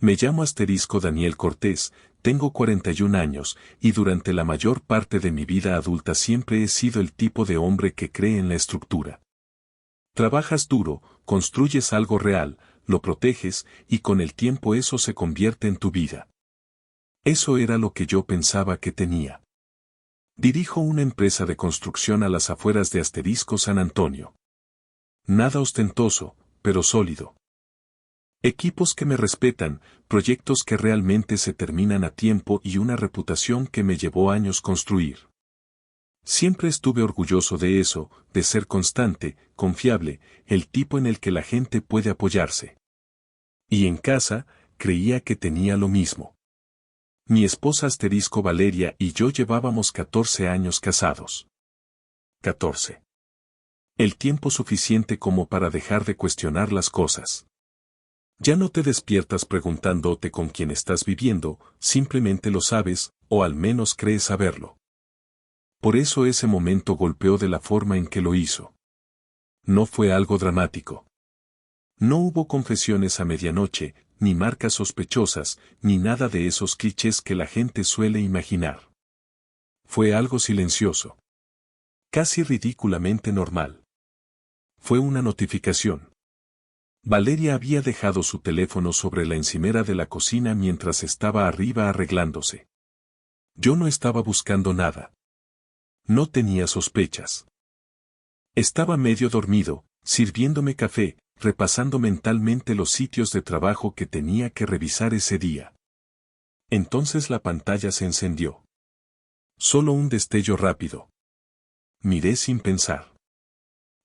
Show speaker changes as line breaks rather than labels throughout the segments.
Me llamo asterisco Daniel Cortés, tengo 41 años, y durante la mayor parte de mi vida adulta siempre he sido el tipo de hombre que cree en la estructura. Trabajas duro, construyes algo real, lo proteges, y con el tiempo eso se convierte en tu vida. Eso era lo que yo pensaba que tenía. Dirijo una empresa de construcción a las afueras de Asterisco San Antonio. Nada ostentoso, pero sólido. Equipos que me respetan, proyectos que realmente se terminan a tiempo y una reputación que me llevó años construir. Siempre estuve orgulloso de eso, de ser constante, confiable, el tipo en el que la gente puede apoyarse. Y en casa, creía que tenía lo mismo. Mi esposa asterisco Valeria y yo llevábamos 14 años casados. 14. El tiempo suficiente como para dejar de cuestionar las cosas. Ya no te despiertas preguntándote con quién estás viviendo, simplemente lo sabes, o al menos crees saberlo. Por eso ese momento golpeó de la forma en que lo hizo. No fue algo dramático. No hubo confesiones a medianoche, ni marcas sospechosas, ni nada de esos clichés que la gente suele imaginar. Fue algo silencioso. Casi ridículamente normal. Fue una notificación. Valeria había dejado su teléfono sobre la encimera de la cocina mientras estaba arriba arreglándose. Yo no estaba buscando nada. No tenía sospechas. Estaba medio dormido, sirviéndome café, repasando mentalmente los sitios de trabajo que tenía que revisar ese día. Entonces la pantalla se encendió. Solo un destello rápido. Miré sin pensar.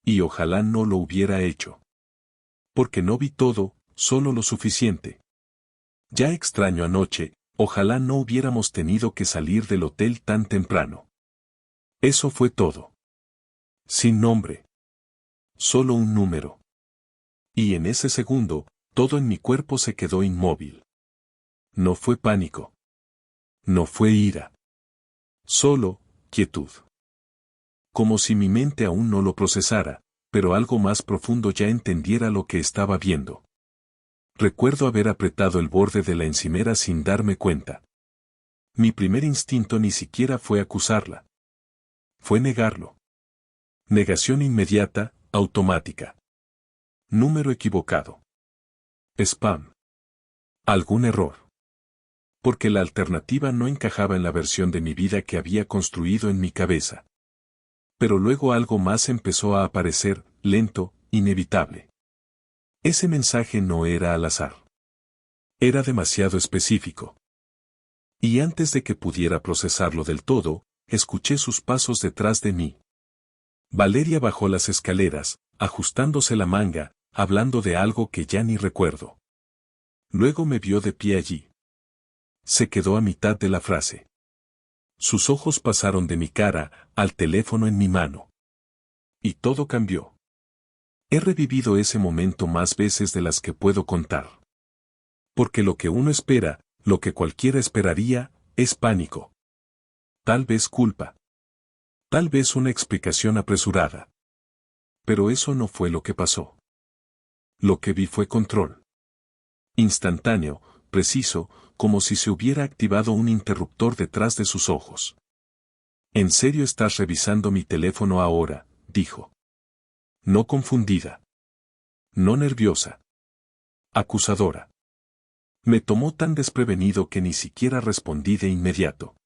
Y ojalá no lo hubiera hecho. Porque no vi todo, solo lo suficiente. Ya extraño anoche, ojalá no hubiéramos tenido que salir del hotel tan temprano. Eso fue todo. Sin nombre. Solo un número. Y en ese segundo, todo en mi cuerpo se quedó inmóvil. No fue pánico. No fue ira. Solo, quietud. Como si mi mente aún no lo procesara, pero algo más profundo ya entendiera lo que estaba viendo. Recuerdo haber apretado el borde de la encimera sin darme cuenta. Mi primer instinto ni siquiera fue acusarla. Fue negarlo. Negación inmediata, automática. Número equivocado. Spam. Algún error. Porque la alternativa no encajaba en la versión de mi vida que había construido en mi cabeza. Pero luego algo más empezó a aparecer, lento, inevitable. Ese mensaje no era al azar. Era demasiado específico. Y antes de que pudiera procesarlo del todo, escuché sus pasos detrás de mí. Valeria bajó las escaleras, ajustándose la manga, hablando de algo que ya ni recuerdo. Luego me vio de pie allí. Se quedó a mitad de la frase. Sus ojos pasaron de mi cara al teléfono en mi mano. Y todo cambió. He revivido ese momento más veces de las que puedo contar. Porque lo que uno espera, lo que cualquiera esperaría, es pánico. Tal vez culpa. Tal vez una explicación apresurada. Pero eso no fue lo que pasó. Lo que vi fue control. Instantáneo, preciso, como si se hubiera activado un interruptor detrás de sus ojos. ¿En serio estás revisando mi teléfono ahora?, dijo. No confundida. No nerviosa. Acusadora. Me tomó tan desprevenido que ni siquiera respondí de inmediato.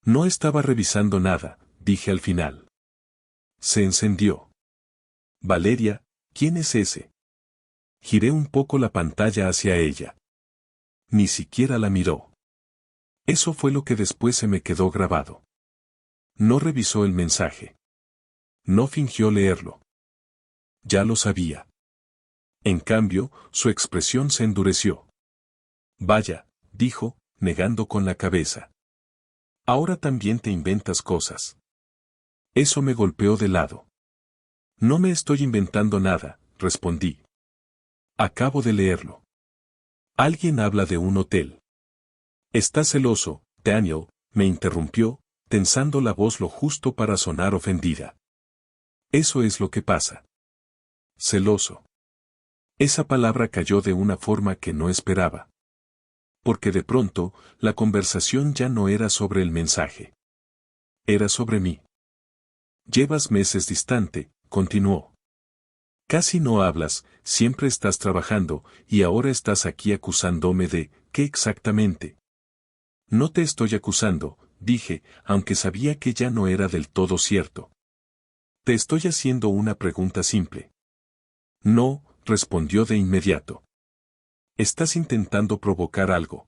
No estaba revisando nada, dije al final. Se encendió. Valeria, ¿quién es ese? Giré un poco la pantalla hacia ella. Ni siquiera la miró. Eso fue lo que después se me quedó grabado. No revisó el mensaje. No fingió leerlo. Ya lo sabía. En cambio, su expresión se endureció. Vaya, dijo, negando con la cabeza. Ahora también te inventas cosas. Eso me golpeó de lado. No me estoy inventando nada, respondí. Acabo de leerlo. Alguien habla de un hotel. Está celoso, Daniel, me interrumpió, tensando la voz lo justo para sonar ofendida. Eso es lo que pasa. Celoso. Esa palabra cayó de una forma que no esperaba. Porque de pronto, la conversación ya no era sobre el mensaje. Era sobre mí. Llevas meses distante, continuó. Casi no hablas, siempre estás trabajando, y ahora estás aquí acusándome de, ¿qué exactamente? No te estoy acusando, dije, aunque sabía que ya no era del todo cierto. Te estoy haciendo una pregunta simple. No, respondió de inmediato. Estás intentando provocar algo.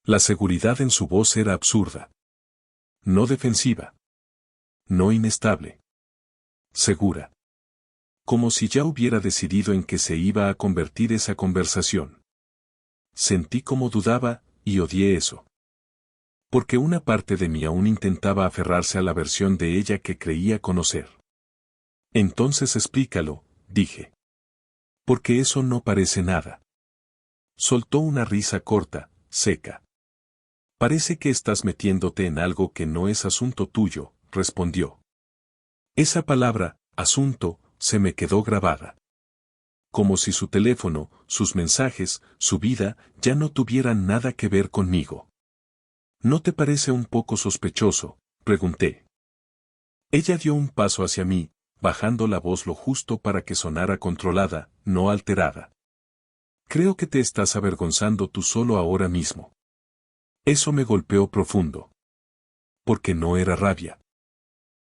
La seguridad en su voz era absurda. No defensiva. No inestable. Segura. Como si ya hubiera decidido en qué se iba a convertir esa conversación. Sentí como dudaba, y odié eso. Porque una parte de mí aún intentaba aferrarse a la versión de ella que creía conocer. Entonces explícalo, dije. Porque eso no parece nada. Soltó una risa corta, seca. Parece que estás metiéndote en algo que no es asunto tuyo, respondió. Esa palabra, asunto, se me quedó grabada. Como si su teléfono, sus mensajes, su vida, ya no tuvieran nada que ver conmigo. ¿No te parece un poco sospechoso?, pregunté. Ella dio un paso hacia mí, bajando la voz lo justo para que sonara controlada, no alterada. Creo que te estás avergonzando tú solo ahora mismo. Eso me golpeó profundo. Porque no era rabia.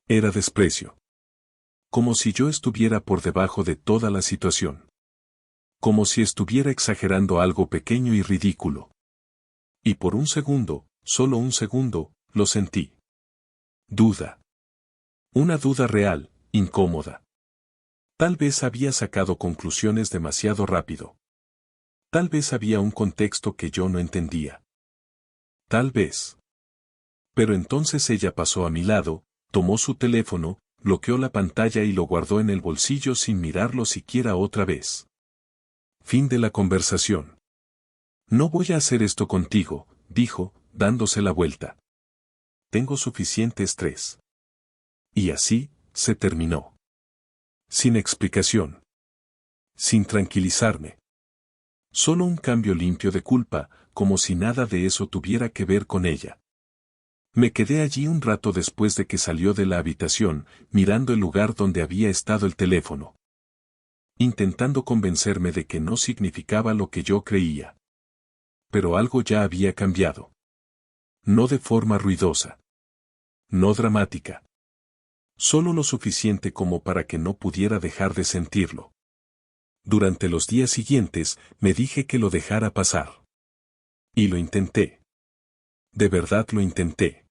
Era desprecio. Como si yo estuviera por debajo de toda la situación. Como si estuviera exagerando algo pequeño y ridículo. Y por un segundo, solo un segundo, lo sentí. Duda. Una duda real, incómoda. Tal vez había sacado conclusiones demasiado rápido. Tal vez había un contexto que yo no entendía. Tal vez. Pero entonces ella pasó a mi lado, tomó su teléfono, bloqueó la pantalla y lo guardó en el bolsillo sin mirarlo siquiera otra vez. Fin de la conversación. No voy a hacer esto contigo, dijo, dándose la vuelta. Tengo suficiente estrés. Y así, se terminó. Sin explicación. Sin tranquilizarme. Solo un cambio limpio de culpa, como si nada de eso tuviera que ver con ella. Me quedé allí un rato después de que salió de la habitación, mirando el lugar donde había estado el teléfono. Intentando convencerme de que no significaba lo que yo creía. Pero algo ya había cambiado. No de forma ruidosa. No dramática. Solo lo suficiente como para que no pudiera dejar de sentirlo. Durante los días siguientes, me dije que lo dejara pasar. Y lo intenté. De verdad lo intenté.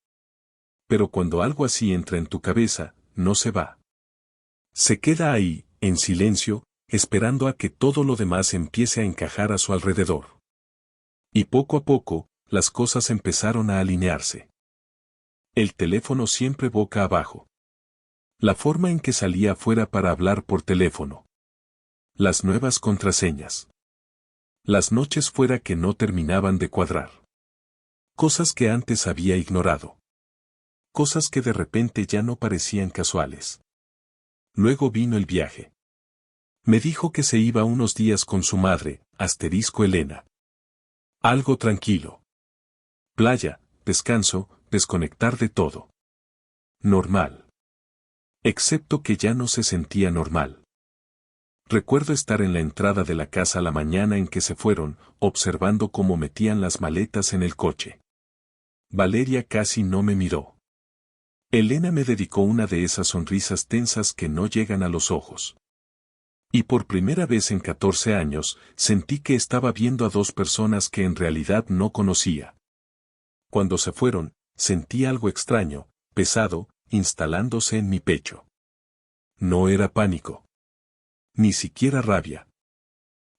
Pero cuando algo así entra en tu cabeza, no se va. Se queda ahí, en silencio, esperando a que todo lo demás empiece a encajar a su alrededor. Y poco a poco, las cosas empezaron a alinearse. El teléfono siempre boca abajo. La forma en que salía fuera para hablar por teléfono. Las nuevas contraseñas. Las noches fuera que no terminaban de cuadrar. Cosas que antes había ignorado. Cosas que de repente ya no parecían casuales. Luego vino el viaje. Me dijo que se iba unos días con su madre, Elena. Algo tranquilo. Playa, descanso, desconectar de todo. Normal. Excepto que ya no se sentía normal. Recuerdo estar en la entrada de la casa la mañana en que se fueron, observando cómo metían las maletas en el coche. Valeria casi no me miró. Elena me dedicó una de esas sonrisas tensas que no llegan a los ojos. Y por primera vez en 14 años, sentí que estaba viendo a dos personas que en realidad no conocía. Cuando se fueron, sentí algo extraño, pesado, instalándose en mi pecho. No era pánico. Ni siquiera rabia.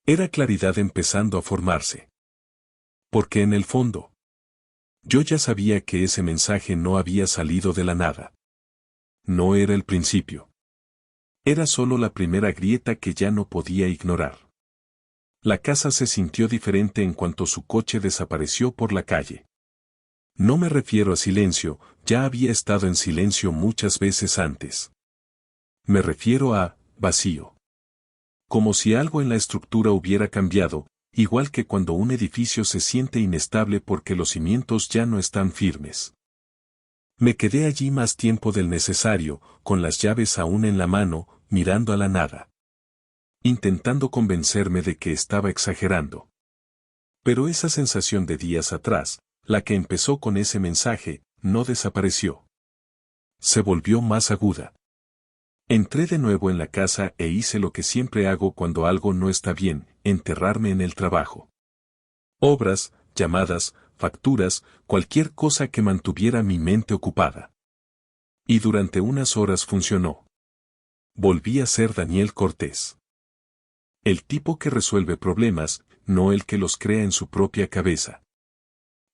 Era claridad empezando a formarse. Porque en el fondo, yo ya sabía que ese mensaje no había salido de la nada. No era el principio. Era solo la primera grieta que ya no podía ignorar. La casa se sintió diferente en cuanto su coche desapareció por la calle. No me refiero a silencio, ya había estado en silencio muchas veces antes. Me refiero a vacío. Como si algo en la estructura hubiera cambiado, igual que cuando un edificio se siente inestable porque los cimientos ya no están firmes. Me quedé allí más tiempo del necesario, con las llaves aún en la mano, mirando a la nada, intentando convencerme de que estaba exagerando. Pero esa sensación de días atrás, la que empezó con ese mensaje, no desapareció. Se volvió más aguda. Entré de nuevo en la casa e hice lo que siempre hago cuando algo no está bien, enterrarme en el trabajo. Obras, llamadas, facturas, cualquier cosa que mantuviera mi mente ocupada. Y durante unas horas funcionó. Volví a ser Daniel Cortés. El tipo que resuelve problemas, no el que los crea en su propia cabeza.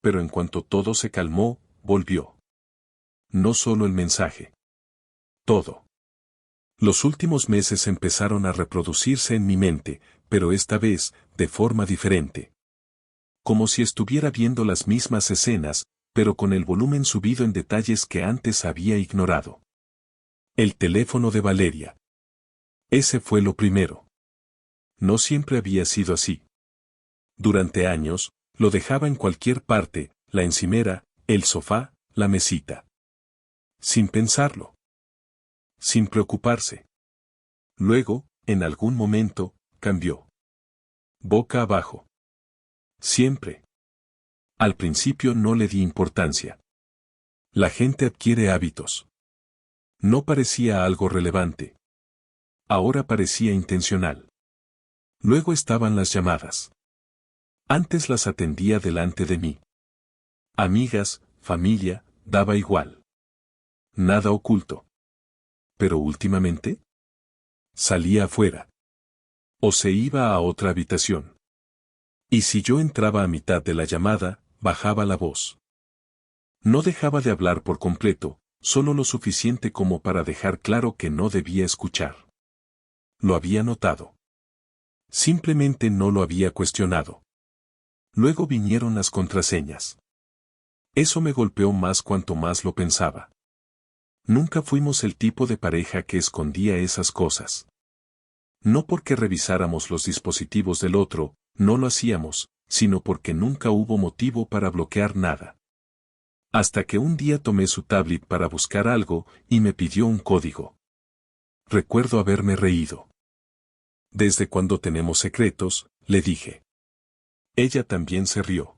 Pero en cuanto todo se calmó, volvió. No solo el mensaje. Todo. Los últimos meses empezaron a reproducirse en mi mente, pero esta vez, de forma diferente. Como si estuviera viendo las mismas escenas, pero con el volumen subido en detalles que antes había ignorado. El teléfono de Valeria. Ese fue lo primero. No siempre había sido así. Durante años, lo dejaba en cualquier parte, la encimera, el sofá, la mesita. Sin pensarlo. Sin preocuparse. Luego, en algún momento, cambió. Boca abajo. Siempre. Al principio no le di importancia. La gente adquiere hábitos. No parecía algo relevante. Ahora parecía intencional. Luego estaban las llamadas. Antes las atendía delante de mí. Amigas, familia, daba igual. Nada oculto. Pero últimamente, salía afuera. O se iba a otra habitación. Y si yo entraba a mitad de la llamada, bajaba la voz. No dejaba de hablar por completo, solo lo suficiente como para dejar claro que no debía escuchar. Lo había notado. Simplemente no lo había cuestionado. Luego vinieron las contraseñas. Eso me golpeó más cuanto más lo pensaba. Nunca fuimos el tipo de pareja que escondía esas cosas. No porque revisáramos los dispositivos del otro, no lo hacíamos, sino porque nunca hubo motivo para bloquear nada. Hasta que un día tomé su tablet para buscar algo y me pidió un código. Recuerdo haberme reído. ¿Desde cuando tenemos secretos?, le dije. Ella también se rió.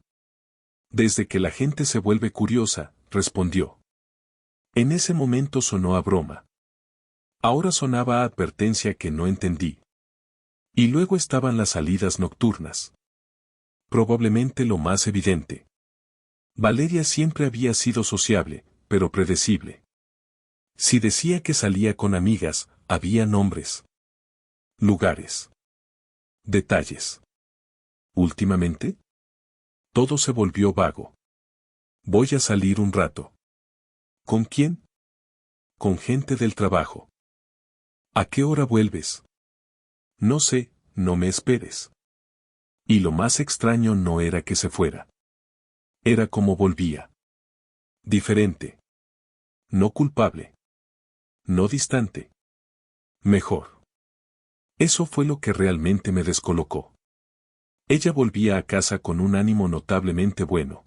Desde que la gente se vuelve curiosa, respondió. En ese momento sonó a broma. Ahora sonaba a advertencia que no entendí. Y luego estaban las salidas nocturnas. Probablemente lo más evidente. Valeria siempre había sido sociable, pero predecible. Si decía que salía con amigas, había nombres. Lugares. Detalles. Últimamente, todo se volvió vago. Voy a salir un rato. ¿Con quién? Con gente del trabajo. ¿A qué hora vuelves? No sé, no me esperes. Y lo más extraño no era que se fuera. Era como volvía. Diferente. No culpable. No distante. Mejor. Eso fue lo que realmente me descolocó. Ella volvía a casa con un ánimo notablemente bueno.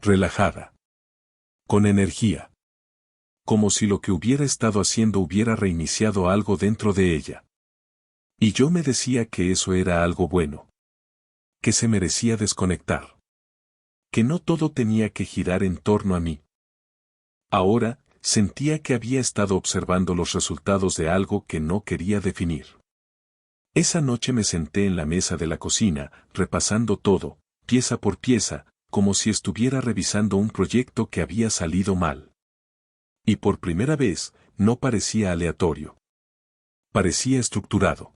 Relajada. Con energía. Como si lo que hubiera estado haciendo hubiera reiniciado algo dentro de ella. Y yo me decía que eso era algo bueno. Que se merecía desconectar. Que no todo tenía que girar en torno a mí. Ahora, sentía que había estado observando los resultados de algo que no quería definir. Esa noche me senté en la mesa de la cocina, repasando todo, pieza por pieza, como si estuviera revisando un proyecto que había salido mal. Y por primera vez, no parecía aleatorio. Parecía estructurado.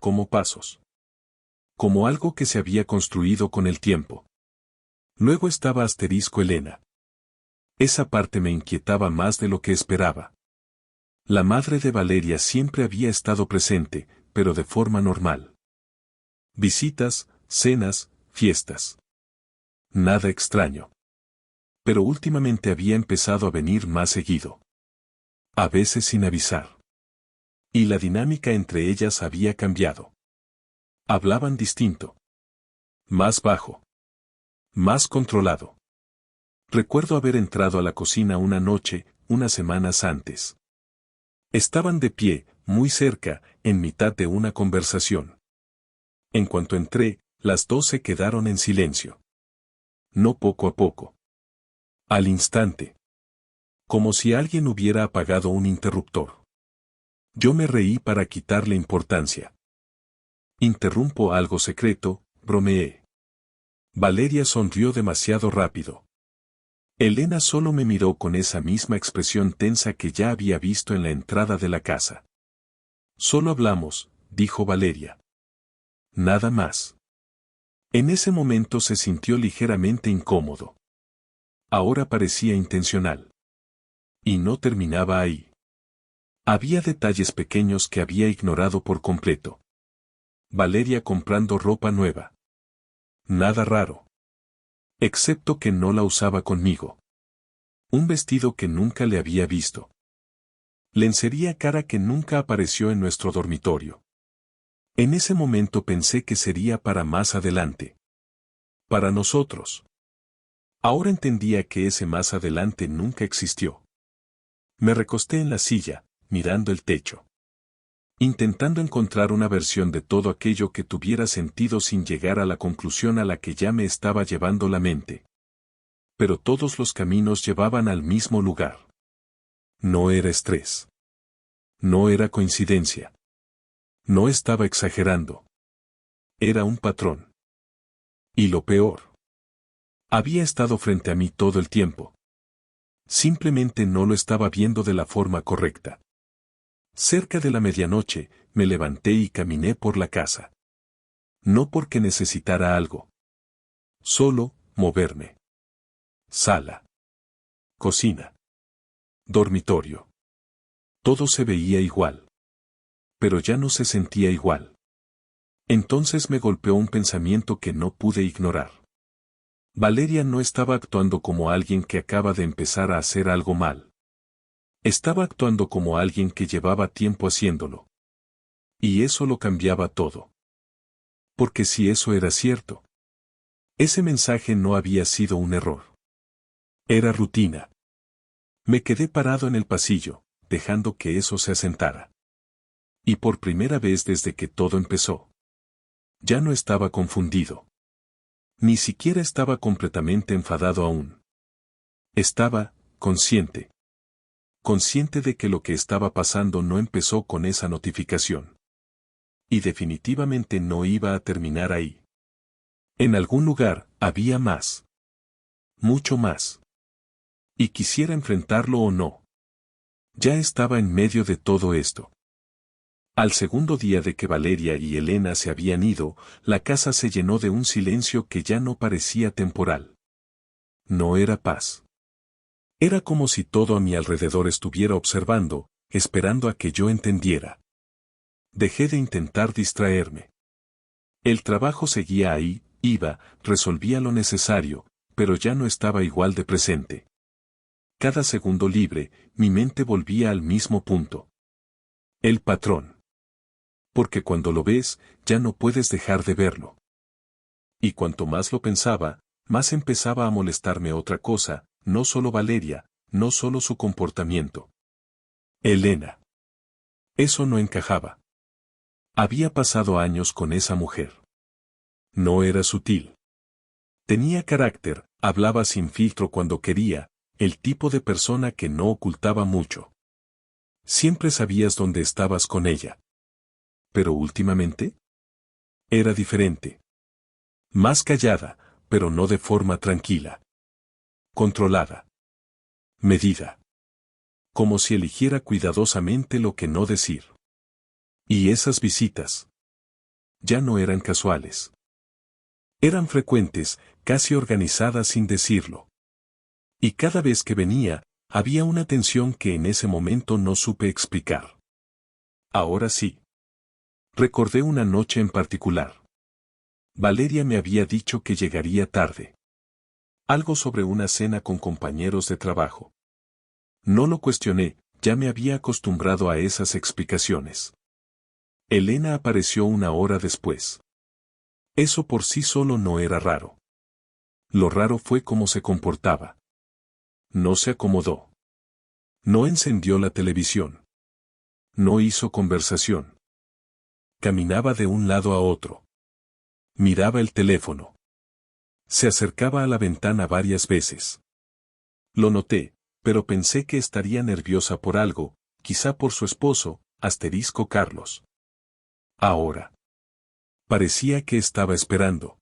Como pasos. Como algo que se había construido con el tiempo. Luego estaba asterisco Elena. Esa parte me inquietaba más de lo que esperaba. La madre de Valeria siempre había estado presente, pero de forma normal. Visitas, cenas, fiestas. Nada extraño. Pero últimamente había empezado a venir más seguido. A veces sin avisar. Y la dinámica entre ellas había cambiado. Hablaban distinto. Más bajo. Más controlado. Recuerdo haber entrado a la cocina una noche, unas semanas antes. Estaban de pie, muy cerca, en mitad de una conversación. En cuanto entré, las dos se quedaron en silencio. No poco a poco. Al instante. Como si alguien hubiera apagado un interruptor. Yo me reí para quitarle importancia. Interrumpo algo secreto, bromeé. Valeria sonrió demasiado rápido. Elena solo me miró con esa misma expresión tensa que ya había visto en la entrada de la casa. Solo hablamos, dijo Valeria. Nada más. En ese momento se sintió ligeramente incómodo. Ahora parecía intencional. Y no terminaba ahí. Había detalles pequeños que había ignorado por completo. Valeria comprando ropa nueva. Nada raro. Excepto que no la usaba conmigo. Un vestido que nunca le había visto. Lencería cara que nunca apareció en nuestro dormitorio. En ese momento pensé que sería para más adelante. Para nosotros. Ahora entendía que ese más adelante nunca existió. Me recosté en la silla, mirando el techo. Intentando encontrar una versión de todo aquello que tuviera sentido sin llegar a la conclusión a la que ya me estaba llevando la mente. Pero todos los caminos llevaban al mismo lugar. No era estrés. No era coincidencia. No estaba exagerando. Era un patrón. Y lo peor. Había estado frente a mí todo el tiempo. Simplemente no lo estaba viendo de la forma correcta. Cerca de la medianoche, me levanté y caminé por la casa. No porque necesitara algo. Solo, moverme. Sala. Cocina. Dormitorio. Todo se veía igual. Pero ya no se sentía igual. Entonces me golpeó un pensamiento que no pude ignorar. Valeria no estaba actuando como alguien que acaba de empezar a hacer algo mal. Estaba actuando como alguien que llevaba tiempo haciéndolo. Y eso lo cambiaba todo. Porque si eso era cierto, ese mensaje no había sido un error. Era rutina. Me quedé parado en el pasillo, dejando que eso se asentara. Y por primera vez desde que todo empezó. Ya no estaba confundido. Ni siquiera estaba completamente enfadado aún. Estaba, consciente. Consciente de que lo que estaba pasando no empezó con esa notificación. Y definitivamente no iba a terminar ahí. En algún lugar, había más. Mucho más. Y quisiera enfrentarlo o no. Ya estaba en medio de todo esto. Al segundo día de que Valeria y Elena se habían ido, la casa se llenó de un silencio que ya no parecía temporal. No era paz. Era como si todo a mi alrededor estuviera observando, esperando a que yo entendiera. Dejé de intentar distraerme. El trabajo seguía ahí, iba, resolvía lo necesario, pero ya no estaba igual de presente. Cada segundo libre, mi mente volvía al mismo punto. El patrón. Porque cuando lo ves, ya no puedes dejar de verlo. Y cuanto más lo pensaba, más empezaba a molestarme otra cosa, no solo Valeria, no solo su comportamiento. Elena. Eso no encajaba. Había pasado años con esa mujer. No era sutil. Tenía carácter, hablaba sin filtro cuando quería, el tipo de persona que no ocultaba mucho. Siempre sabías dónde estabas con ella. Pero últimamente, era diferente. Más callada, pero no de forma tranquila. Controlada. Medida. Como si eligiera cuidadosamente lo que no decir. Y esas visitas. Ya no eran casuales. Eran frecuentes, casi organizadas sin decirlo. Y cada vez que venía, había una tensión que en ese momento no supe explicar. Ahora sí. Recordé una noche en particular. Valeria me había dicho que llegaría tarde. Algo sobre una cena con compañeros de trabajo. No lo cuestioné, ya me había acostumbrado a esas explicaciones. Elena apareció una hora después. Eso por sí solo no era raro. Lo raro fue cómo se comportaba. No se acomodó. No encendió la televisión. No hizo conversación. Caminaba de un lado a otro. Miraba el teléfono. Se acercaba a la ventana varias veces. Lo noté, pero pensé que estaría nerviosa por algo, quizá por su esposo, Carlos. Ahora. Parecía que estaba esperando.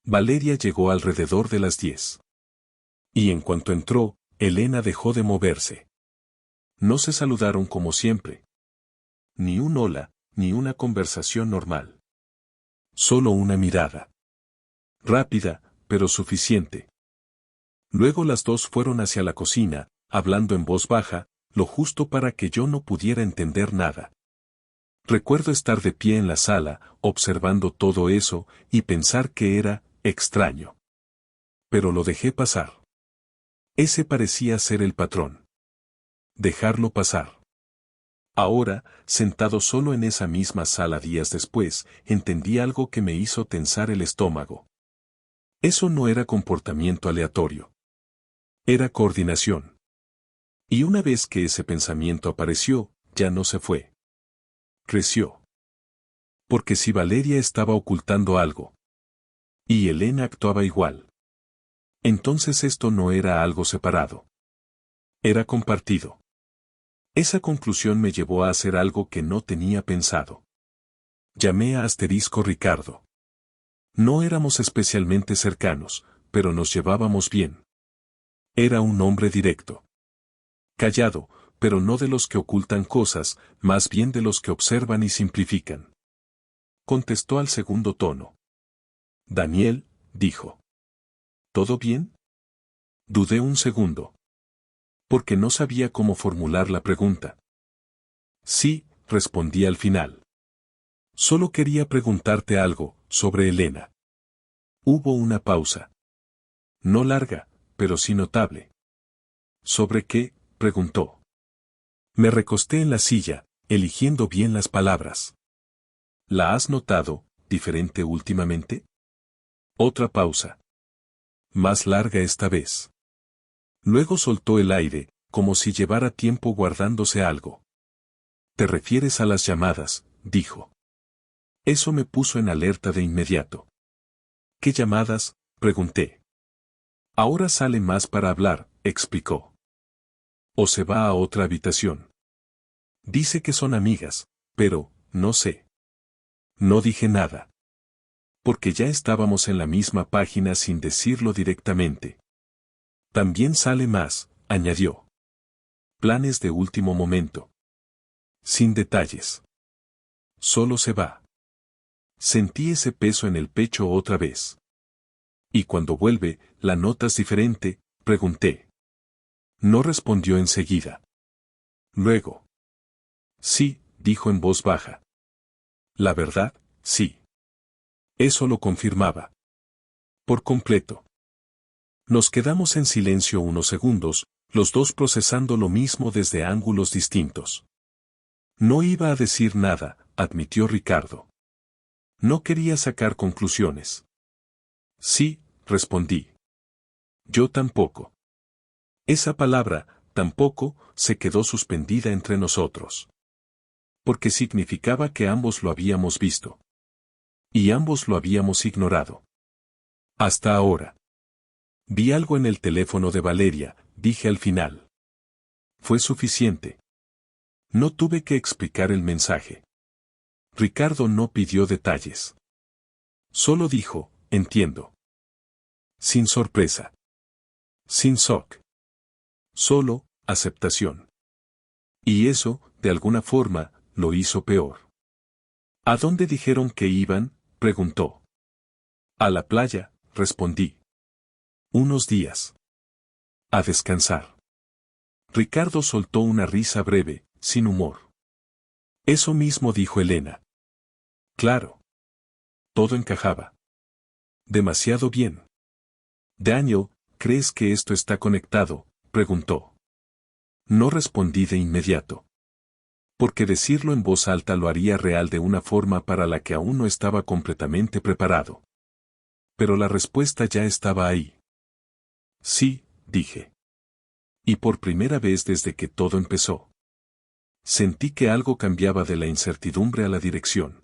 Valeria llegó alrededor de las 10. Y en cuanto entró, Elena dejó de moverse. No se saludaron como siempre. Ni un hola, ni una conversación normal. Solo una mirada. Rápida, pero suficiente. Luego las dos fueron hacia la cocina, hablando en voz baja, lo justo para que yo no pudiera entender nada. Recuerdo estar de pie en la sala, observando todo eso, y pensar que era extraño. Pero lo dejé pasar. Ese parecía ser el patrón. Dejarlo pasar. Ahora, sentado solo en esa misma sala días después, entendí algo que me hizo tensar el estómago. Eso no era comportamiento aleatorio. Era coordinación. Y una vez que ese pensamiento apareció, ya no se fue. Creció. Porque si Valeria estaba ocultando algo, y Elena actuaba igual, entonces esto no era algo separado. Era compartido. Esa conclusión me llevó a hacer algo que no tenía pensado. Llamé a Ricardo. No éramos especialmente cercanos, pero nos llevábamos bien. Era un hombre directo. Callado, pero no de los que ocultan cosas, más bien de los que observan y simplifican. Contestó al segundo tono. Daniel, dijo. ¿Todo bien? Dudé un segundo. Porque no sabía cómo formular la pregunta. Sí, respondí al final. Solo quería preguntarte algo, sobre Elena. Hubo una pausa. No larga, pero sí notable. ¿Sobre qué? Preguntó. Me recosté en la silla, eligiendo bien las palabras. ¿La has notado, diferente últimamente? Otra pausa. Más larga esta vez. Luego soltó el aire, como si llevara tiempo guardándose algo. ¿Te refieres a las llamadas?, dijo. Eso me puso en alerta de inmediato. ¿Qué llamadas?, pregunté. Ahora sale más para hablar, explicó. O se va a otra habitación. Dice que son amigas, pero, no sé. No dije nada. Porque ya estábamos en la misma página sin decirlo directamente. También sale más, añadió. Planes de último momento. Sin detalles. Solo se va. Sentí ese peso en el pecho otra vez. Y cuando vuelve, ¿la notas diferente?, pregunté. No respondió enseguida. Luego. Sí, dijo en voz baja. La verdad, sí. Eso lo confirmaba. Por completo. Nos quedamos en silencio unos segundos, los dos procesando lo mismo desde ángulos distintos. No iba a decir nada, admitió Ricardo. No quería sacar conclusiones. Sí, respondí. Yo tampoco. Esa palabra, tampoco, se quedó suspendida entre nosotros. Porque significaba que ambos lo habíamos visto. Y ambos lo habíamos ignorado. Hasta ahora. Vi algo en el teléfono de Valeria, dije al final. Fue suficiente. No tuve que explicar el mensaje. Ricardo no pidió detalles. Solo dijo, entiendo. Sin sorpresa. Sin shock. Solo, aceptación. Y eso, de alguna forma, lo hizo peor. ¿A dónde dijeron que iban?, preguntó. A la playa, respondí. Unos días. A descansar. Ricardo soltó una risa breve, sin humor. Eso mismo dijo Elena. Claro. Todo encajaba. Demasiado bien. Daniel, ¿crees que esto está conectado?, preguntó. No respondí de inmediato. Porque decirlo en voz alta lo haría real de una forma para la que aún no estaba completamente preparado. Pero la respuesta ya estaba ahí. Sí, dije. Y por primera vez desde que todo empezó. Sentí que algo cambiaba de la incertidumbre a la dirección.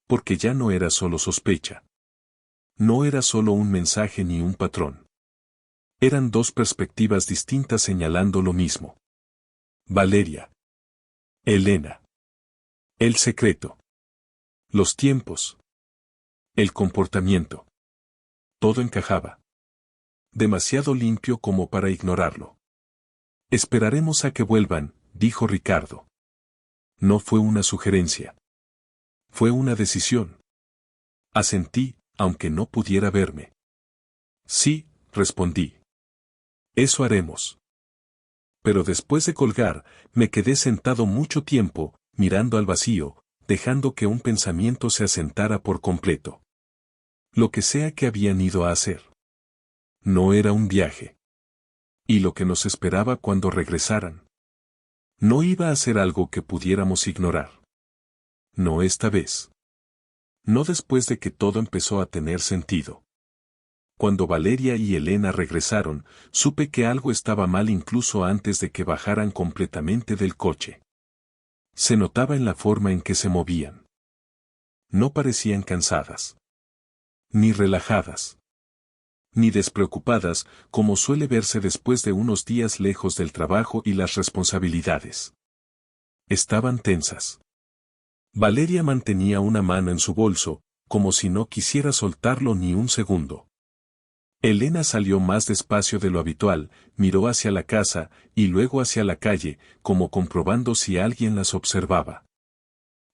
Porque ya no era solo sospecha. No era solo un mensaje ni un patrón. Eran dos perspectivas distintas señalando lo mismo. Valeria. Elena. El secreto. Los tiempos. El comportamiento. Todo encajaba. Demasiado limpio como para ignorarlo. Esperaremos a que vuelvan, dijo Ricardo. No fue una sugerencia. Fue una decisión. Asentí, aunque no pudiera verme. Sí, respondí. Eso haremos. Pero después de colgar, me quedé sentado mucho tiempo, mirando al vacío, dejando que un pensamiento se asentara por completo. Lo que sea que habían ido a hacer. No era un viaje. Y lo que nos esperaba cuando regresaran. No iba a ser algo que pudiéramos ignorar. No esta vez. No después de que todo empezó a tener sentido. Cuando Valeria y Elena regresaron, supe que algo estaba mal incluso antes de que bajaran completamente del coche. Se notaba en la forma en que se movían. No parecían cansadas. Ni relajadas. Ni despreocupadas, como suele verse después de unos días lejos del trabajo y las responsabilidades. Estaban tensas. Valeria mantenía una mano en su bolso, como si no quisiera soltarlo ni un segundo. Elena salió más despacio de lo habitual, miró hacia la casa, y luego hacia la calle, como comprobando si alguien las observaba.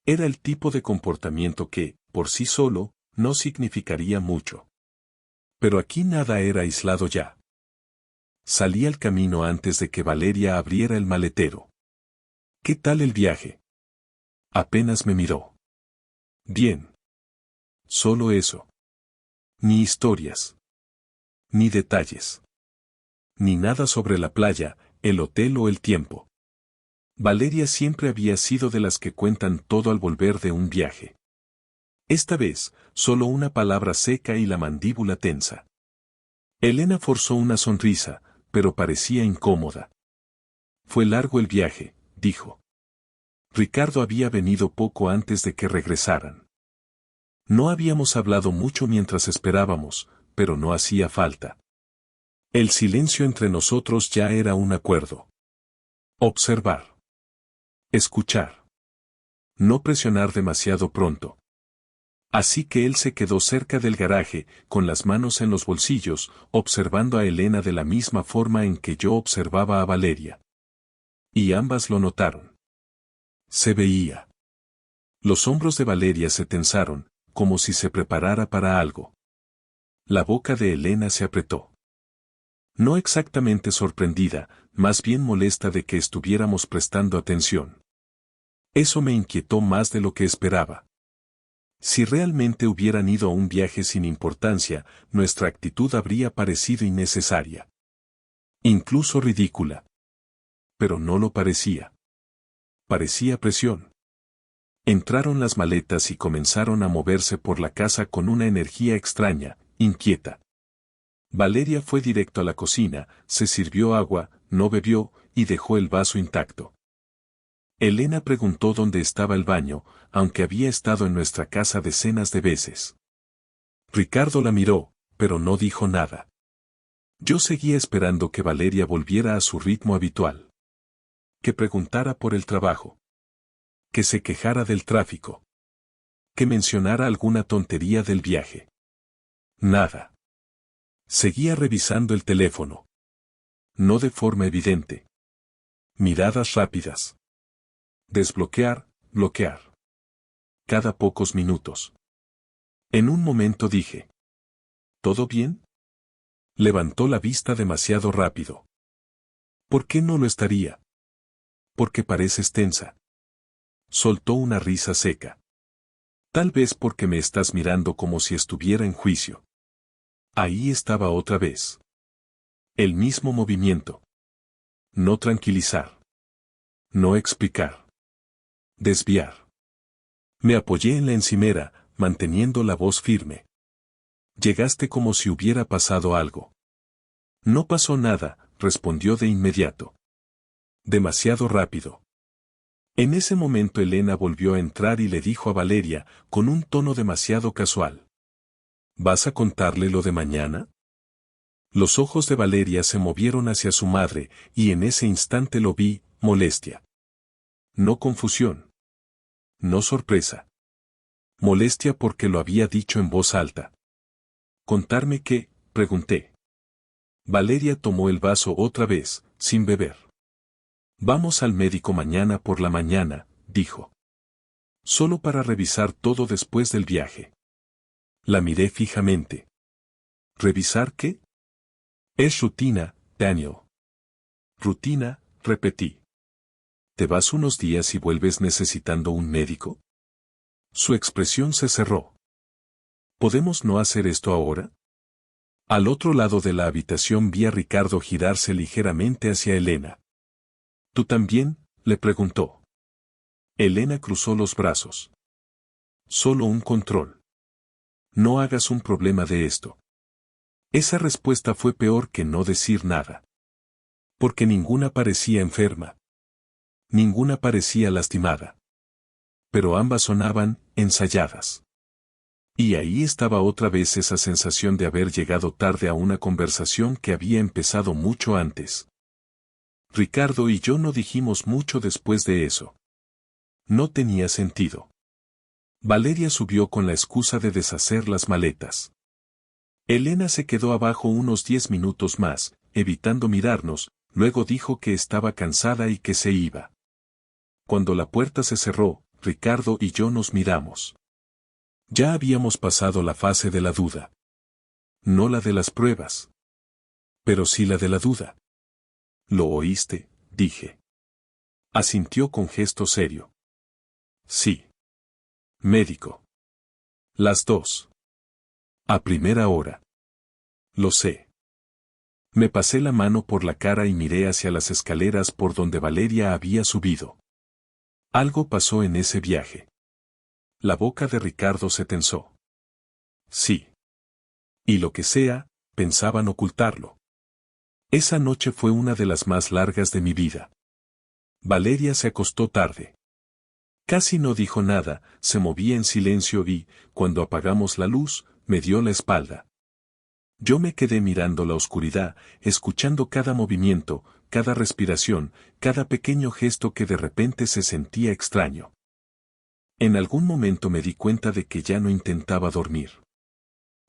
Era el tipo de comportamiento que, por sí solo, no significaría mucho. Pero aquí nada era aislado ya. Salí al camino antes de que Valeria abriera el maletero. ¿Qué tal el viaje? Apenas me miró. Bien. Solo eso. Ni historias. Ni detalles. Ni nada sobre la playa, el hotel o el tiempo. Valeria siempre había sido de las que cuentan todo al volver de un viaje. Esta vez, solo una palabra seca y la mandíbula tensa. Elena forzó una sonrisa, pero parecía incómoda. Fue largo el viaje, dijo. Ricardo había venido poco antes de que regresaran. No habíamos hablado mucho mientras esperábamos, pero no hacía falta. El silencio entre nosotros ya era un acuerdo. Observar. Escuchar. No presionar demasiado pronto. Así que él se quedó cerca del garaje, con las manos en los bolsillos, observando a Elena de la misma forma en que yo observaba a Valeria. Y ambas lo notaron. Se veía. Los hombros de Valeria se tensaron, como si se preparara para algo. La boca de Elena se apretó. No exactamente sorprendida, más bien molesta de que estuviéramos prestando atención. Eso me inquietó más de lo que esperaba. Si realmente hubieran ido a un viaje sin importancia, nuestra actitud habría parecido innecesaria. Incluso ridícula. Pero no lo parecía. Parecía presión. Entraron las maletas y comenzaron a moverse por la casa con una energía extraña, inquieta. Valeria fue directo a la cocina, se sirvió agua, no bebió, y dejó el vaso intacto. Elena preguntó dónde estaba el baño, aunque había estado en nuestra casa decenas de veces. Ricardo la miró, pero no dijo nada. Yo seguía esperando que Valeria volviera a su ritmo habitual. Que preguntara por el trabajo. Que se quejara del tráfico. Que mencionara alguna tontería del viaje. Nada. Seguía revisando el teléfono. No de forma evidente. Miradas rápidas. Desbloquear, bloquear. Cada pocos minutos. En un momento dije. ¿Todo bien? Levantó la vista demasiado rápido. ¿Por qué no lo estaría? Porque pareces tensa. Soltó una risa seca. Tal vez porque me estás mirando como si estuviera en juicio. Ahí estaba otra vez. El mismo movimiento. No tranquilizar. No explicar. Desviar. Me apoyé en la encimera, manteniendo la voz firme. Llegaste como si hubiera pasado algo. No pasó nada, respondió de inmediato. Demasiado rápido. En ese momento Elena volvió a entrar y le dijo a Valeria, con un tono demasiado casual. ¿Vas a contarle lo de mañana? Los ojos de Valeria se movieron hacia su madre, y en ese instante lo vi, molestia. No confusión. No sorpresa. Molestia porque lo había dicho en voz alta. ¿Contarme qué? Pregunté. Valeria tomó el vaso otra vez, sin beber. Vamos al médico mañana por la mañana, dijo. Solo para revisar todo después del viaje. La miré fijamente. ¿Revisar qué? Es rutina, Daniel. Rutina, repetí. ¿Te vas unos días y vuelves necesitando un médico? Su expresión se cerró. ¿Podemos no hacer esto ahora? Al otro lado de la habitación vi a Ricardo girarse ligeramente hacia Elena. ¿Tú también? Le preguntó. Elena cruzó los brazos. Solo un control. No hagas un problema de esto. Esa respuesta fue peor que no decir nada. Porque ninguna parecía enferma. Ninguna parecía lastimada. Pero ambas sonaban ensayadas. Y ahí estaba otra vez esa sensación de haber llegado tarde a una conversación que había empezado mucho antes. Ricardo y yo no dijimos mucho después de eso. No tenía sentido. Valeria subió con la excusa de deshacer las maletas. Elena se quedó abajo unos 10 minutos más, evitando mirarnos, luego dijo que estaba cansada y que se iba. Cuando la puerta se cerró, Ricardo y yo nos miramos. Ya habíamos pasado la fase de la duda. No la de las pruebas. Pero sí la de la duda. ¿Lo oíste? Dije. Asintió con gesto serio. Sí. Médico. Las dos. A primera hora. Lo sé. Me pasé la mano por la cara y miré hacia las escaleras por donde Valeria había subido. Algo pasó en ese viaje. La boca de Ricardo se tensó. Sí. Y lo que sea, pensaban ocultarlo. Esa noche fue una de las más largas de mi vida. Valeria se acostó tarde. Casi no dijo nada, se movía en silencio y, cuando apagamos la luz, me dio la espalda. Yo me quedé mirando la oscuridad, escuchando cada movimiento, cada respiración, cada pequeño gesto que de repente se sentía extraño. En algún momento me di cuenta de que ya no intentaba dormir.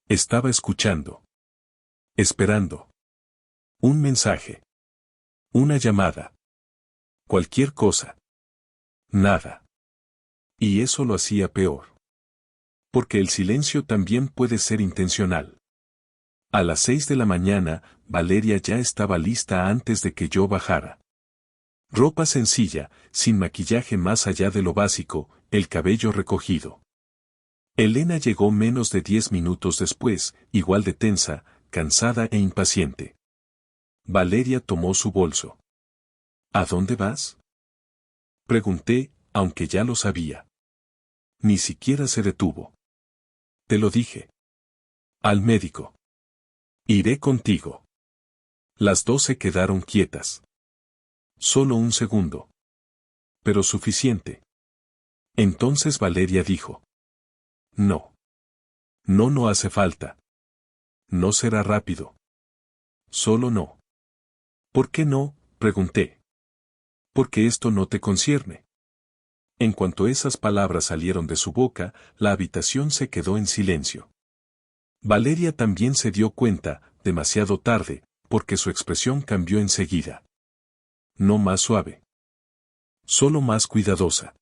Estaba escuchando. Esperando. Un mensaje. Una llamada. Cualquier cosa. Nada. Y eso lo hacía peor. Porque el silencio también puede ser intencional. A las 6 de la mañana, Valeria ya estaba lista antes de que yo bajara. Ropa sencilla, sin maquillaje más allá de lo básico, el cabello recogido. Elena llegó menos de 10 minutos después, igual de tensa, cansada e impaciente. Valeria tomó su bolso. ¿A dónde vas? Pregunté, aunque ya lo sabía. Ni siquiera se detuvo. Te lo dije. Al médico. Iré contigo. Las dos se quedaron quietas. Solo un segundo. Pero suficiente. Entonces Valeria dijo. No. No hace falta. No será rápido. Solo no. ¿Por qué no? Pregunté. Porque esto no te concierne. En cuanto esas palabras salieron de su boca, la habitación se quedó en silencio. Valeria también se dio cuenta, demasiado tarde, porque su expresión cambió enseguida. No más suave. Solo más cuidadosa.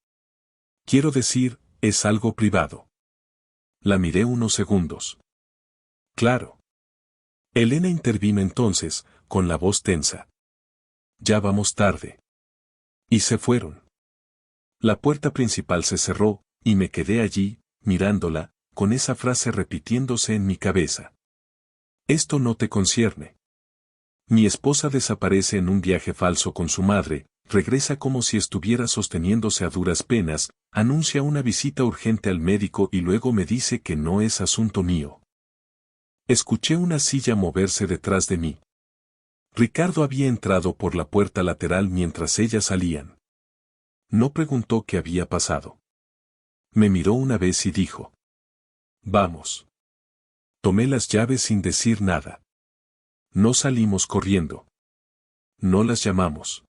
Quiero decir, es algo privado. La miré unos segundos. Claro. Elena intervino entonces, con la voz tensa. Ya vamos tarde. Y se fueron. La puerta principal se cerró, y me quedé allí, mirándola, con esa frase repitiéndose en mi cabeza. Esto no te concierne. Mi esposa desaparece en un viaje falso con su madre, regresa como si estuviera sosteniéndose a duras penas, anuncia una visita urgente al médico y luego me dice que no es asunto mío. Escuché una silla moverse detrás de mí. Ricardo había entrado por la puerta lateral mientras ellas salían. No preguntó qué había pasado. Me miró una vez y dijo: «Vamos». Tomé las llaves sin decir nada. No salimos corriendo. No las llamamos.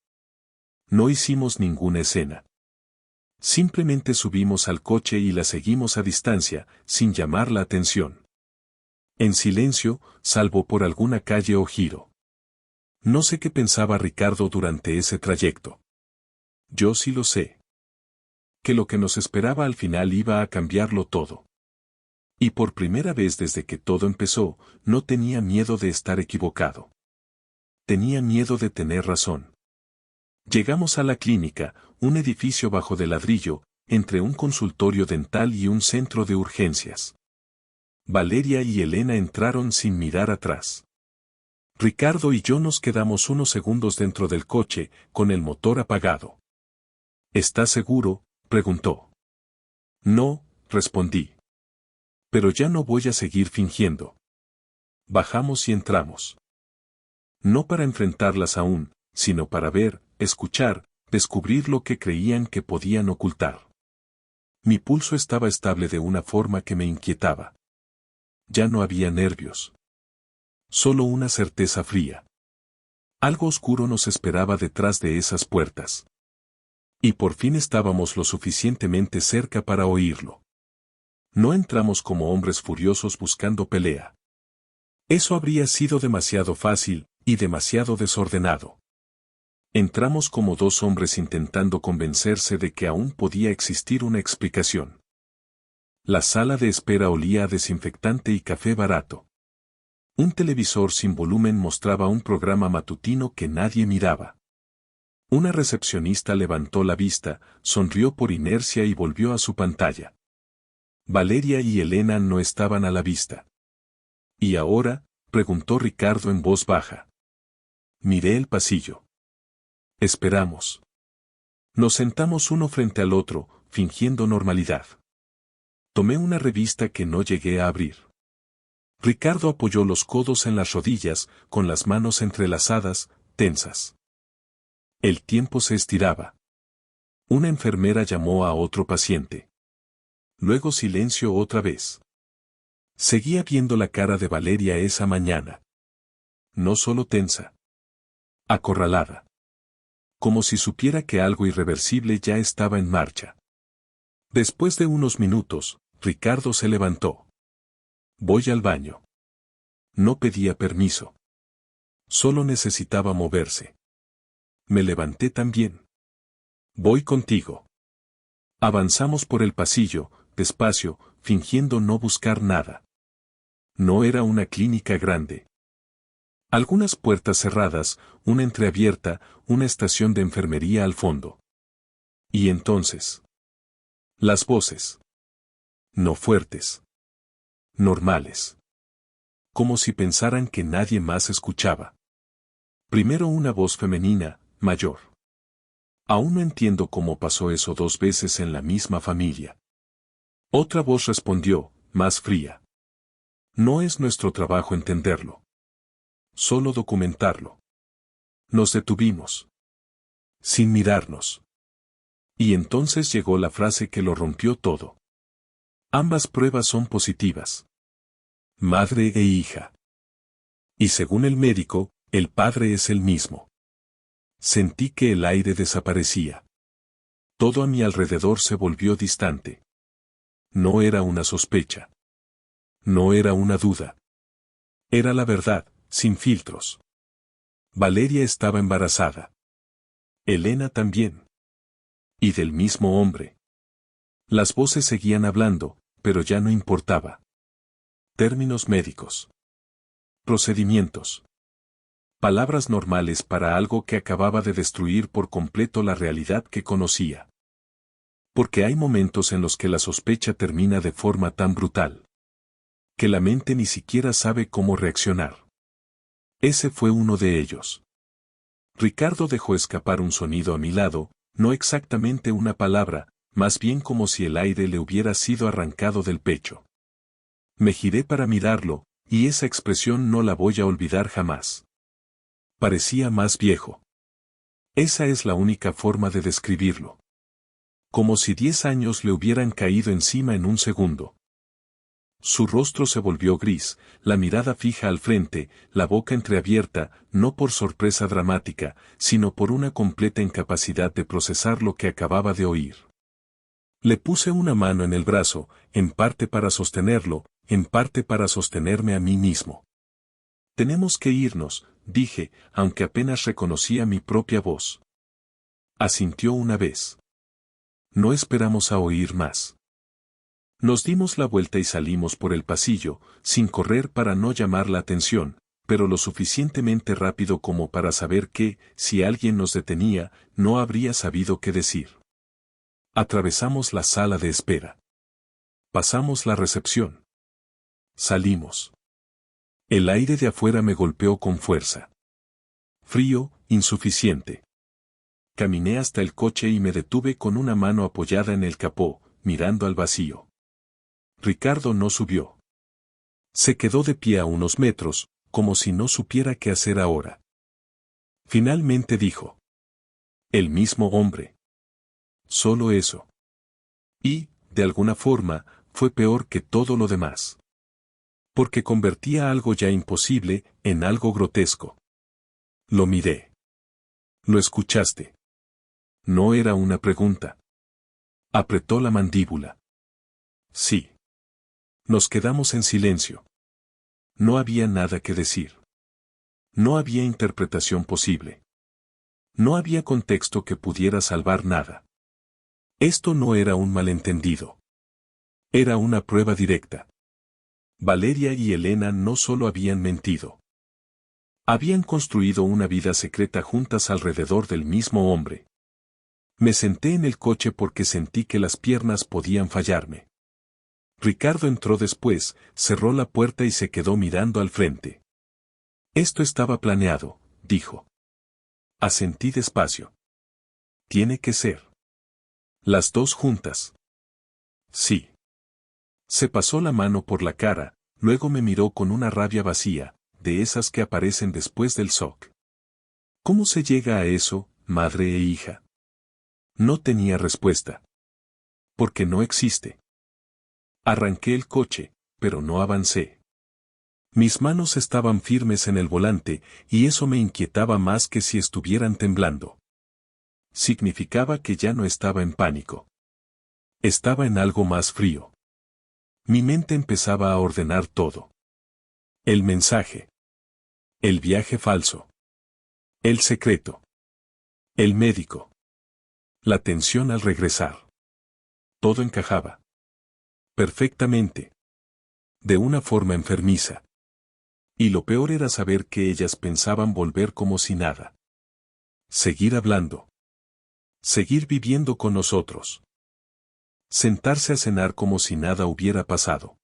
No hicimos ninguna escena. Simplemente subimos al coche y la seguimos a distancia, sin llamar la atención. En silencio, salvo por alguna calle o giro. No sé qué pensaba Ricardo durante ese trayecto. Yo sí lo sé. Que lo que nos esperaba al final iba a cambiarlo todo. Y por primera vez desde que todo empezó, no tenía miedo de estar equivocado. Tenía miedo de tener razón. Llegamos a la clínica, un edificio bajo de ladrillo, entre un consultorio dental y un centro de urgencias. Valeria y Elena entraron sin mirar atrás. Ricardo y yo nos quedamos unos segundos dentro del coche, con el motor apagado. ¿Estás seguro?, preguntó. No, respondí. Pero ya no voy a seguir fingiendo. Bajamos y entramos. No para enfrentarlas aún, sino para ver, escuchar, descubrir lo que creían que podían ocultar. Mi pulso estaba estable de una forma que me inquietaba. Ya no había nervios. Solo una certeza fría. Algo oscuro nos esperaba detrás de esas puertas. Y por fin estábamos lo suficientemente cerca para oírlo. No entramos como hombres furiosos buscando pelea. Eso habría sido demasiado fácil, y demasiado desordenado. Entramos como dos hombres intentando convencerse de que aún podía existir una explicación. La sala de espera olía a desinfectante y café barato. Un televisor sin volumen mostraba un programa matutino que nadie miraba. Una recepcionista levantó la vista, sonrió por inercia y volvió a su pantalla. Valeria y Elena no estaban a la vista. ¿Y ahora?, preguntó Ricardo en voz baja. Miré el pasillo. Esperamos. Nos sentamos uno frente al otro, fingiendo normalidad. Tomé una revista que no llegué a abrir. Ricardo apoyó los codos en las rodillas, con las manos entrelazadas, tensas. El tiempo se estiraba. Una enfermera llamó a otro paciente. Luego silencio otra vez. Seguía viendo la cara de Valeria esa mañana. No solo tensa. Acorralada. Como si supiera que algo irreversible ya estaba en marcha. Después de unos minutos, Ricardo se levantó. Voy al baño. No pedía permiso. Solo necesitaba moverse. Me levanté también. Voy contigo. Avanzamos por el pasillo, despacio, fingiendo no buscar nada. No era una clínica grande. Algunas puertas cerradas, una entreabierta, una estación de enfermería al fondo. Y entonces. Las voces. No fuertes. Normales. Como si pensaran que nadie más escuchaba. Primero una voz femenina, mayor. Aún no entiendo cómo pasó eso 2 veces en la misma familia. Otra voz respondió, más fría. No es nuestro trabajo entenderlo. Solo documentarlo. Nos detuvimos. Sin mirarnos. Y entonces llegó la frase que lo rompió todo. Ambas pruebas son positivas. Madre e hija. Y según el médico, el padre es el mismo. Sentí que el aire desaparecía. Todo a mi alrededor se volvió distante. No era una sospecha. No era una duda. Era la verdad, sin filtros. Valeria estaba embarazada. Elena también. Y del mismo hombre. Las voces seguían hablando, pero ya no importaba. Términos médicos. Procedimientos. Palabras normales para algo que acababa de destruir por completo la realidad que conocía. Porque hay momentos en los que la sospecha termina de forma tan brutal. Que la mente ni siquiera sabe cómo reaccionar. Ese fue uno de ellos. Ricardo dejó escapar un sonido a mi lado, no exactamente una palabra, más bien como si el aire le hubiera sido arrancado del pecho. Me giré para mirarlo, y esa expresión no la voy a olvidar jamás. Parecía más viejo. Esa es la única forma de describirlo. Como si 10 años le hubieran caído encima en un segundo. Su rostro se volvió gris, la mirada fija al frente, la boca entreabierta, no por sorpresa dramática, sino por una completa incapacidad de procesar lo que acababa de oír. Le puse una mano en el brazo, en parte para sostenerlo, en parte para sostenerme a mí mismo. Tenemos que irnos, dije, aunque apenas reconocía mi propia voz. Asintió una vez. No esperamos a oír más. Nos dimos la vuelta y salimos por el pasillo, sin correr para no llamar la atención, pero lo suficientemente rápido como para saber que, si alguien nos detenía, no habría sabido qué decir. Atravesamos la sala de espera. Pasamos la recepción. Salimos. El aire de afuera me golpeó con fuerza. Frío, insuficiente. Caminé hasta el coche y me detuve con una mano apoyada en el capó, mirando al vacío. Ricardo no subió. Se quedó de pie a unos metros, como si no supiera qué hacer ahora. Finalmente dijo. El mismo hombre. Solo eso. Y, de alguna forma, fue peor que todo lo demás. Porque convertía algo ya imposible en algo grotesco. Lo miré. ¿Lo escuchaste? No era una pregunta. Apretó la mandíbula. Sí. Nos quedamos en silencio. No había nada que decir. No había interpretación posible. No había contexto que pudiera salvar nada. Esto no era un malentendido. Era una prueba directa. Valeria y Elena no solo habían mentido. Habían construido una vida secreta juntas alrededor del mismo hombre. Me senté en el coche porque sentí que las piernas podían fallarme. Ricardo entró después, cerró la puerta y se quedó mirando al frente. Esto estaba planeado, dijo. Asentí despacio. Tiene que ser. Las dos juntas. Sí. Se pasó la mano por la cara, luego me miró con una rabia vacía, de esas que aparecen después del shock. ¿Cómo se llega a eso, madre e hija? No tenía respuesta. Porque no existe. Arranqué el coche, pero no avancé. Mis manos estaban firmes en el volante, y eso me inquietaba más que si estuvieran temblando. Significaba que ya no estaba en pánico. Estaba en algo más frío. Mi mente empezaba a ordenar todo. El mensaje. El viaje falso. El secreto. El médico. La tensión al regresar. Todo encajaba. Perfectamente. De una forma enfermiza. Y lo peor era saber que ellas pensaban volver como si nada. Seguir hablando. Seguir viviendo con nosotros. Sentarse a cenar como si nada hubiera pasado.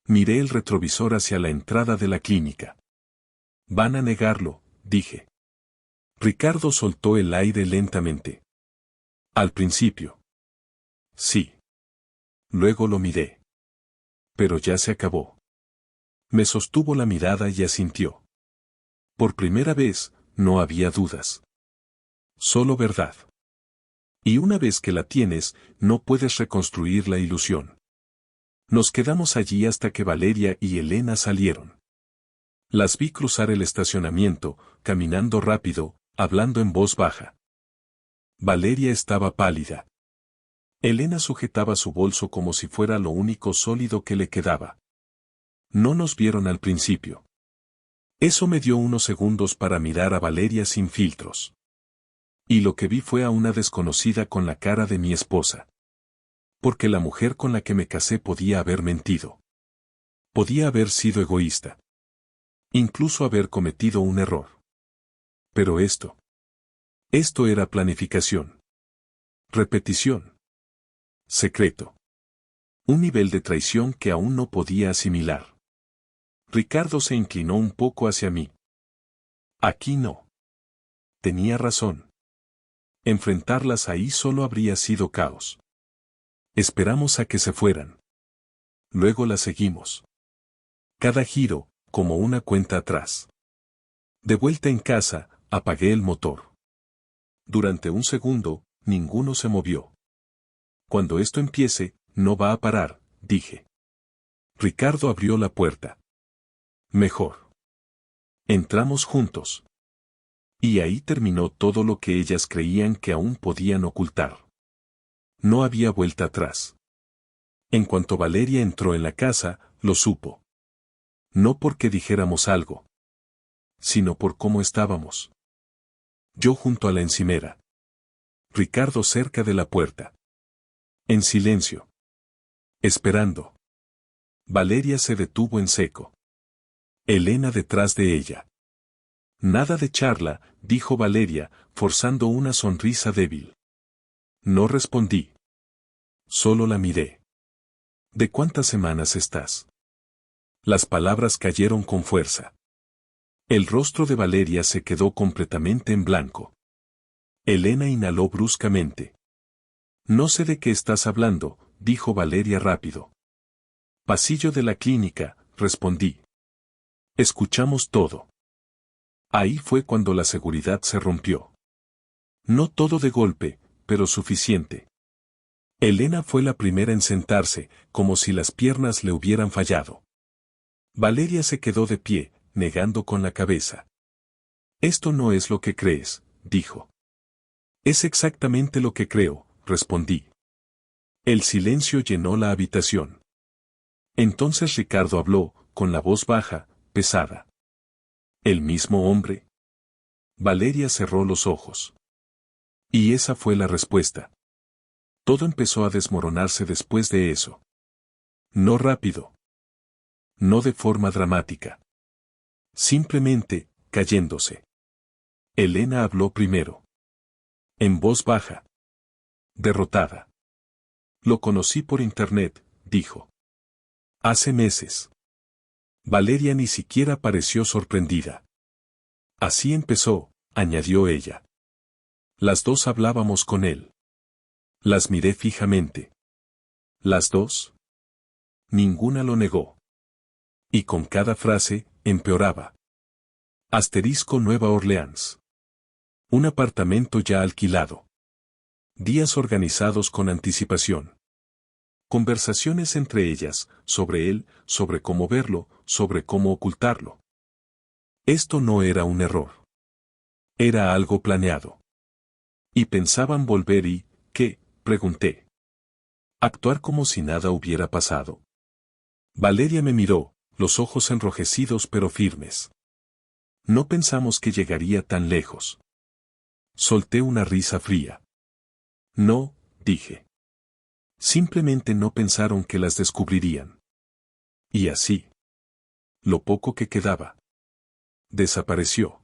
Miré el retrovisor hacia la entrada de la clínica. Van a negarlo, dije. Ricardo soltó el aire lentamente. Al principio. Sí. Luego lo miré. Pero ya se acabó. Me sostuvo la mirada y asintió. Por primera vez, no había dudas. Solo verdad. Y una vez que la tienes, no puedes reconstruir la ilusión. Nos quedamos allí hasta que Valeria y Elena salieron. Las vi cruzar el estacionamiento, caminando rápido, hablando en voz baja. Valeria estaba pálida. Elena sujetaba su bolso como si fuera lo único sólido que le quedaba. No nos vieron al principio. Eso me dio unos segundos para mirar a Valeria sin filtros. Y lo que vi fue a una desconocida con la cara de mi esposa. Porque la mujer con la que me casé podía haber mentido. Podía haber sido egoísta. Incluso haber cometido un error. Pero esto era planificación. Repetición. Secreto. Un nivel de traición que aún no podía asimilar. Ricardo se inclinó un poco hacia mí. Aquí no. tenía razón. Enfrentarlas ahí solo habría sido caos. Esperamos a que se fueran. Luego las seguimos. Cada giro, como una cuenta atrás. De vuelta en casa, apagué el motor. Durante un segundo, ninguno se movió. Cuando esto empiece, no va a parar, dije. Ricardo abrió la puerta. Mejor. Entramos juntos. Y ahí terminó todo lo que ellas creían que aún podían ocultar. No había vuelta atrás. En cuanto Valeria entró en la casa, lo supo. No porque dijéramos algo, sino por cómo estábamos. Yo junto a la encimera. Ricardo cerca de la puerta. En silencio. Esperando. Valeria se detuvo en seco. Elena detrás de ella. Nada de charla, dijo Valeria, forzando una sonrisa débil. No respondí. Solo la miré. ¿De cuántas semanas estás? Las palabras cayeron con fuerza. El rostro de Valeria se quedó completamente en blanco. Elena inhaló bruscamente. No sé de qué estás hablando, dijo Valeria rápido. Pasillo de la clínica, respondí. Escuchamos todo. Ahí fue cuando la seguridad se rompió. No todo de golpe, pero suficiente. Elena fue la primera en sentarse, como si las piernas le hubieran fallado. Valeria se quedó de pie, negando con la cabeza. Esto no es lo que crees, dijo. Es exactamente lo que creo, respondí. El silencio llenó la habitación. Entonces Ricardo habló, con la voz baja, pesada. ¿El mismo hombre? Valeria cerró los ojos. Y esa fue la respuesta. Todo empezó a desmoronarse después de eso. No rápido. No de forma dramática. Simplemente, cayéndose. Elena habló primero. En voz baja. Derrotada. Lo conocí por internet, dijo. Hace meses. Valeria ni siquiera pareció sorprendida. Así empezó, añadió ella. Las dos hablábamos con él. Las miré fijamente. ¿Las dos? Ninguna lo negó. Y con cada frase, empeoraba. Asterisco Nueva Orleans. Un apartamento ya alquilado. Días organizados con anticipación. Conversaciones entre ellas, sobre él, sobre cómo verlo, sobre cómo ocultarlo. Esto no era un error. Era algo planeado. Y pensaban volver y, ¿qué? Pregunté. Actuar como si nada hubiera pasado. Valeria me miró, los ojos enrojecidos pero firmes. No pensamos que llegaría tan lejos. Solté una risa fría. No, dije. Simplemente no pensaron que las descubrirían. Y así. Lo poco que quedaba. Desapareció.